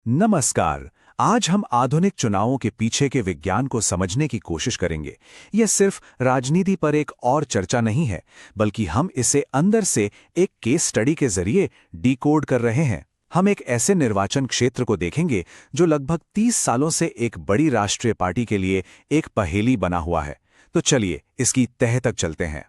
नमस्कार। आज हम आधुनिक चुनावों के पीछे के विज्ञान को समझने की कोशिश करेंगे। यह सिर्फ राजनीति पर एक और चर्चा नहीं है, बल्कि हम इसे अंदर से एक केस स्टडी के जरिए डिकोड कर रहे हैं। हम एक ऐसे निर्वाचन क्षेत्र को देखेंगे जो लगभग 30 सालों से एक बड़ी राष्ट्रीय पार्टी के लिए एक पहेली बना हुआ है। तो चलिए इसकी तह तक चलते हैं।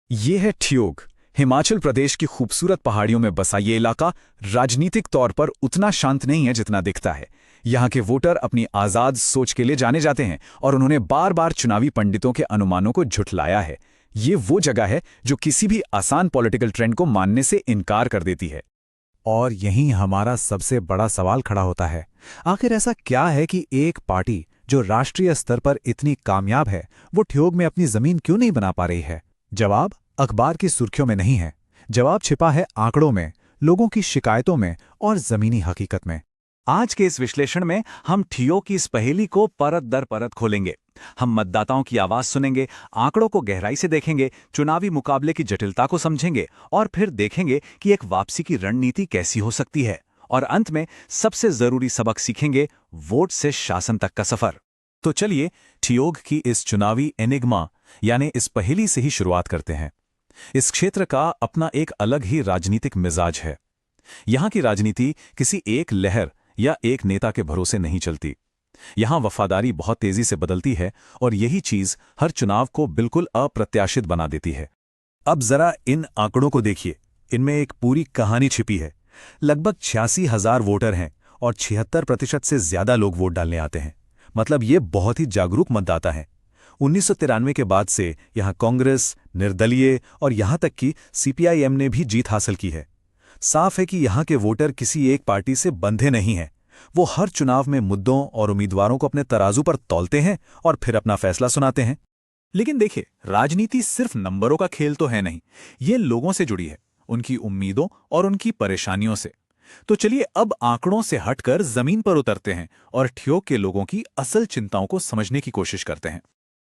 ये है ठियोग, हिमाचल प्रदेश की खूबसूरत पहाड़ियों में बसा ये इलाका राजनीतिक तौर पर उतना शांत नहीं है जितना दिखता है। यहाँ के वोटर अपनी आज़ाद सोच के लिए जाने जाते हैं और उन्होंने बार बार चुनावी पंडितों के अनुमानों को झुठलाया है। ये वो जगह है जो किसी भी आसान पॉलिटिकल ट्रेंड को मानने से इनकार कर देती है। और यहीं हमारा सबसे बड़ा सवाल खड़ा होता है, आखिर ऐसा क्या है कि एक पार्टी जो राष्ट्रीय स्तर पर इतनी कामयाब है, वो ठियोग में अपनी जमीन क्यों नहीं बना पा रही है? जवाब अखबार की सुर्खियों में नहीं है। जवाब छिपा है आंकड़ों में, लोगों की शिकायतों में और जमीनी हकीकत में। आज के इस विश्लेषण में हम ठियोग की इस पहेली को परत दर परत खोलेंगे। हम मतदाताओं की आवाज सुनेंगे, आंकड़ों को गहराई से देखेंगे, चुनावी मुकाबले की जटिलता को समझेंगे और फिर देखेंगे कि एक वापसी की रणनीति कैसी हो सकती है। और अंत में सबसे जरूरी सबक सीखेंगे, वोट से शासन तक का सफर। तो चलिए ठियोग की इस चुनावी एनिग्मा यानी इस पहेली से ही शुरुआत करते हैं। इस क्षेत्र का अपना एक अलग ही राजनीतिक मिजाज है। यहां की राजनीति किसी एक लहर या एक नेता के भरोसे नहीं चलती। यहां वफादारी बहुत तेजी से बदलती है और यही चीज हर चुनाव को बिल्कुल अप्रत्याशित बना देती है। अब जरा इन आंकड़ों को देखिए, इनमें एक पूरी कहानी छिपी है। लगभग 86,000 वोटर हैं और 76% से ज्यादा लोग वोट डालने आते हैं। मतलब ये बहुत ही जागरूक मतदाता हैं। 1993 के बाद से यहां कांग्रेस, निर्दलीय और यहां तक कि सीपीआईएम ने भी जीत हासिल की है। साफ है कि यहां के वोटर किसी एक पार्टी से बंधे नहीं हैं। वो हर चुनाव में मुद्दों और उम्मीदवारों को अपने तराजू पर तौलते हैं और फिर अपना फैसला सुनाते हैं। लेकिन देखिए, राजनीति सिर्फ नंबरों का खेल तो है नहीं, ये लोगों से जुड़ी है, उनकी उम्मीदों और उनकी परेशानियों से। तो चलिए अब आंकड़ों से हटकर जमीन पर उतरते हैं और ठियोग के लोगों की असल चिंताओं को समझने की कोशिश करते हैं।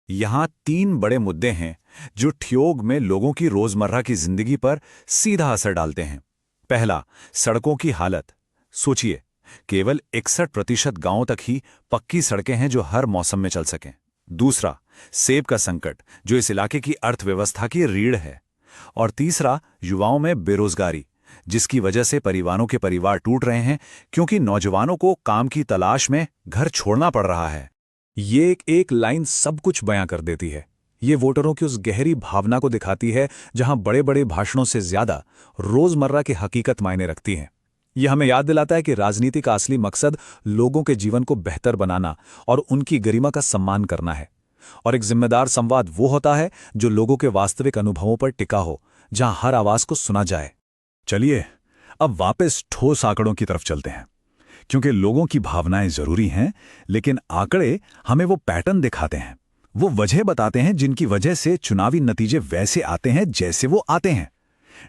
यहां 3 बड़े मुद्दे हैं जो ठियोग में लोगों की रोजमर्रा की जिंदगी पर सीधा असर डालते हैं। पहला, सड़कों की हालत। सोचिए, केवल 61% गांवों तक ही पक्की सड़कें हैं जो हर मौसम में चल सकें। दूसरा, सेब का संकट जो इस इलाके की अर्थव्यवस्था की रीढ़ है। और तीसरा, युवाओं में बेरोजगारी, जिसकी वजह से परिवारों के परिवार टूट रहे हैं क्योंकि नौजवानों को काम की तलाश में घर छोड़ना पड़ रहा है। ये एक लाइन सब कुछ बयां कर देती है। ये वोटरों की उस गहरी भावना को दिखाती है जहां बड़े बड़े भाषणों से ज्यादा रोजमर्रा की हकीकत मायने रखती है। यह हमें याद दिलाता है कि राजनीति का असली मकसद लोगों के जीवन को बेहतर बनाना और उनकी गरिमा का सम्मान करना है। और एक जिम्मेदार संवाद वो होता है जो लोगों के वास्तविक अनुभवों पर टिका हो, जहां हर आवाज को सुना जाए। चलिए अब वापस ठोस आंकड़ों की तरफ चलते हैं, क्योंकि लोगों की भावनाएं जरूरी हैं, लेकिन आंकड़े हमें वो पैटर्न दिखाते हैं, वो वजह बताते हैं जिनकी वजह से चुनावी नतीजे वैसे आते हैं जैसे वो आते हैं।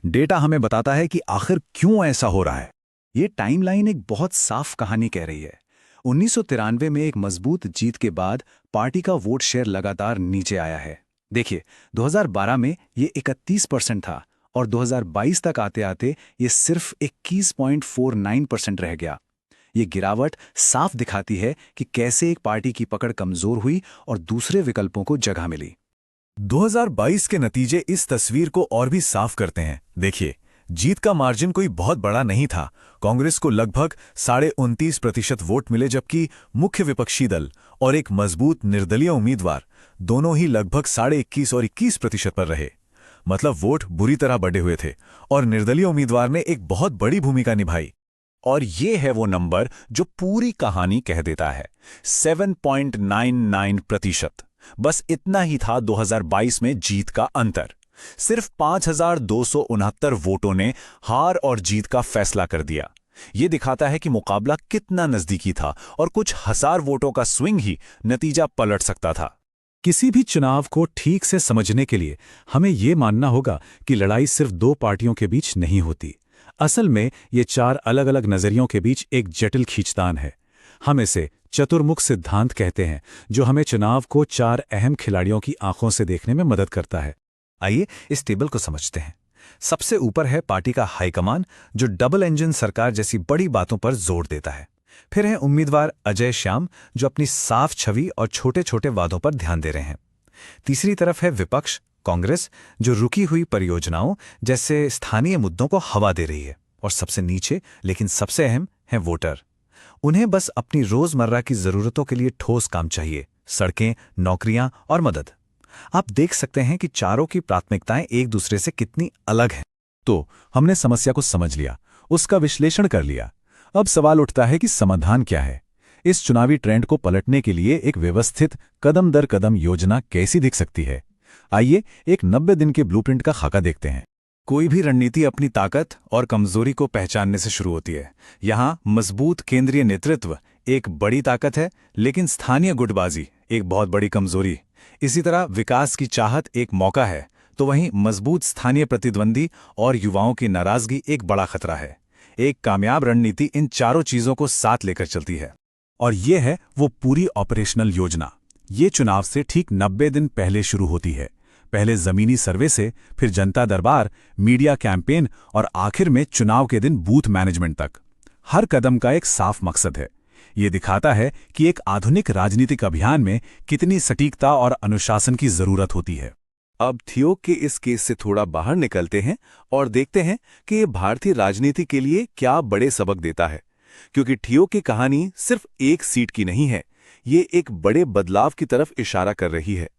डेटा हमें बताता है कि आखिर क्यों ऐसा हो रहा है। ये टाइमलाइन एक बहुत साफ कहानी कह रही है। 1993 में एक मजबूत जीत के बाद पार्टी का वोट शेयर लगातार नीचे आया है। देखिए, 2012 में ये 31% था और 2022 तक आते आते ये सिर्फ 21.49% रह गया। ये गिरावट साफ दिखाती है कि कैसे एक पार्टी की पकड़ कमजोर हुई और दूसरे विकल्पों को जगह मिली। 2022 के नतीजे इस तस्वीर को और भी साफ करते हैं। देखिए, जीत का मार्जिन कोई बहुत बड़ा नहीं था। कांग्रेस को लगभग 29.5% वोट मिले, जबकि मुख्य विपक्षी दल और एक मजबूत निर्दलीय उम्मीदवार दोनों ही लगभग 21.5 और 21% पर रहे। मतलब वोट बुरी तरह बढ़े हुए थे और निर्दलीय उम्मीदवार ने एक बहुत बड़ी भूमिका निभाई। और ये है वो नंबर जो पूरी कहानी कह देता है, 7.99%। बस इतना ही था 2022 में जीत का अंतर। सिर्फ 5,269 वोटों ने हार और जीत का फैसला कर दिया। ये दिखाता है कि मुकाबला कितना नजदीकी था और कुछ हजार वोटों का स्विंग ही नतीजा पलट सकता था। किसी भी चुनाव को ठीक से समझने के लिए हमें ये मानना होगा कि लड़ाई सिर्फ 2 पार्टियों के बीच नहीं होती। असल में ये 4 अलग अलग नजरियों के बीच एक जटिल खींचतान है। हम इसे चतुर्मुख सिद्धांत कहते हैं, जो हमें चुनाव को 4 अहम खिलाड़ियों की आंखों से देखने में मदद करता है। आइए इस टेबल को समझते हैं। सबसे ऊपर है पार्टी का हाईकमान, जो डबल इंजन सरकार जैसी बड़ी बातों पर जोर देता है। फिर हैं उम्मीदवार अजय श्याम, जो अपनी साफ छवि और छोटे छोटे वादों पर ध्यान दे रहे हैं। तीसरी तरफ है विपक्ष कांग्रेस, जो रुकी हुई परियोजनाओं जैसे स्थानीय मुद्दों को हवा दे रही है। और सबसे नीचे लेकिन सबसे अहम है वोटर। उन्हें बस अपनी रोजमर्रा की जरूरतों के लिए ठोस काम चाहिए, सड़कें, नौकरियां और मदद। आप देख सकते हैं कि चारों की प्राथमिकताएं एक दूसरे से कितनी अलग हैं। तो हमने समस्या को समझ लिया, उसका विश्लेषण कर लिया। अब सवाल उठता है कि समाधान क्या है। इस चुनावी ट्रेंड को पलटने के लिए एक व्यवस्थित कदम दर कदम योजना कैसी दिख सकती है? आइए एक 90 दिन के ब्लूप्रिंट का खाका देखते हैं। कोई भी रणनीति अपनी ताकत और कमजोरी को पहचानने से शुरू होती है। यहाँ मजबूत केंद्रीय नेतृत्व एक बड़ी ताकत है, लेकिन स्थानीय गुटबाजी एक बहुत बड़ी कमजोरी। इसी तरह विकास की चाहत एक मौका है, तो वहीं मजबूत स्थानीय प्रतिद्वंदी और युवाओं की नाराजगी एक बड़ा खतरा है। एक कामयाब रणनीति इन चारों चीजों को साथ लेकर चलती है। और ये है वो पूरी ऑपरेशनल योजना। ये चुनाव से ठीक 90 दिन पहले शुरू होती है। पहले जमीनी सर्वे से, फिर जनता दरबार, मीडिया कैंपेन और आखिर में चुनाव के दिन बूथ मैनेजमेंट तक। हर कदम का एक साफ मकसद है। ये दिखाता है कि एक आधुनिक राजनीतिक अभियान में कितनी सटीकता और अनुशासन की जरूरत होती है। अब थियोग के इस केस से थोड़ा बाहर निकलते हैं और देखते हैं कि ये भारतीय राजनीति के लिए क्या बड़े सबक देता है। क्योंकि थियोग की कहानी सिर्फ एक सीट की नहीं है, ये एक बड़े बदलाव की तरफ इशारा कर रही है।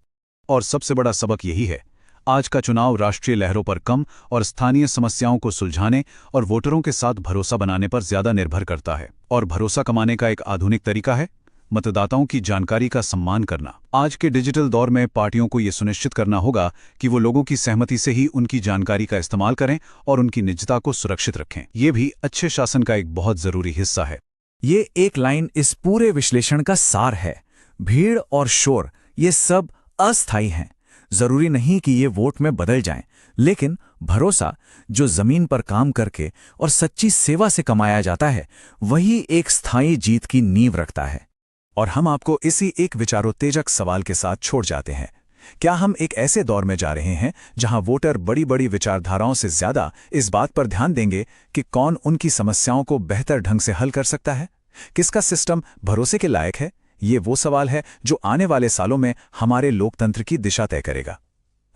और सबसे बड़ा सबक यही है, आज का चुनाव राष्ट्रीय लहरों पर कम और स्थानीय समस्याओं को सुलझाने और वोटरों के साथ भरोसा बनाने पर ज्यादा निर्भर करता है। और भरोसा कमाने का एक आधुनिक तरीका है मतदाताओं की जानकारी का सम्मान करना। आज के डिजिटल दौर में पार्टियों को यह सुनिश्चित करना होगा कि वो लोगों की सहमति से ही उनकी जानकारी का इस्तेमाल करें और उनकी निजता को सुरक्षित रखें। ये भी अच्छे शासन का एक बहुत जरूरी हिस्सा है। ये एक लाइन इस पूरे विश्लेषण का सार है। भीड़ और शोर ये सब अस्थायी हैं। जरूरी नहीं कि ये वोट में बदल जाएं, लेकिन भरोसा जो जमीन पर काम करके और सच्ची सेवा से कमाया जाता है, वही एक स्थायी जीत की नींव रखता है। और हम आपको इसी एक विचारोत्तेजक सवाल के साथ छोड़ जाते हैं। क्या हम एक ऐसे दौर में जा रहे हैं जहां वोटर बड़ी बड़ी विचारधाराओं से ज्यादा इस बात पर ध्यान देंगे कि कौन उनकी समस्याओं को बेहतर ढंग से हल कर सकता है? किसका सिस्टम भरोसे के लायक है? ये वो सवाल है जो आने वाले सालों में हमारे लोकतंत्र की दिशा तय करेगा।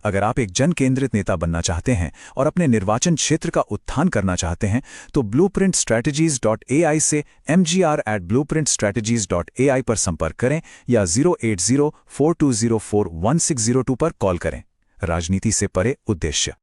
अगर आप एक जन केंद्रित नेता बनना चाहते हैं और अपने निर्वाचन क्षेत्र का उत्थान करना चाहते हैं, तो blueprintstrategies.ai से mgr@blueprintstrategies.ai पर संपर्क करें या 08042041602 पर कॉल करें। राजनीति से परे उद्देश्य।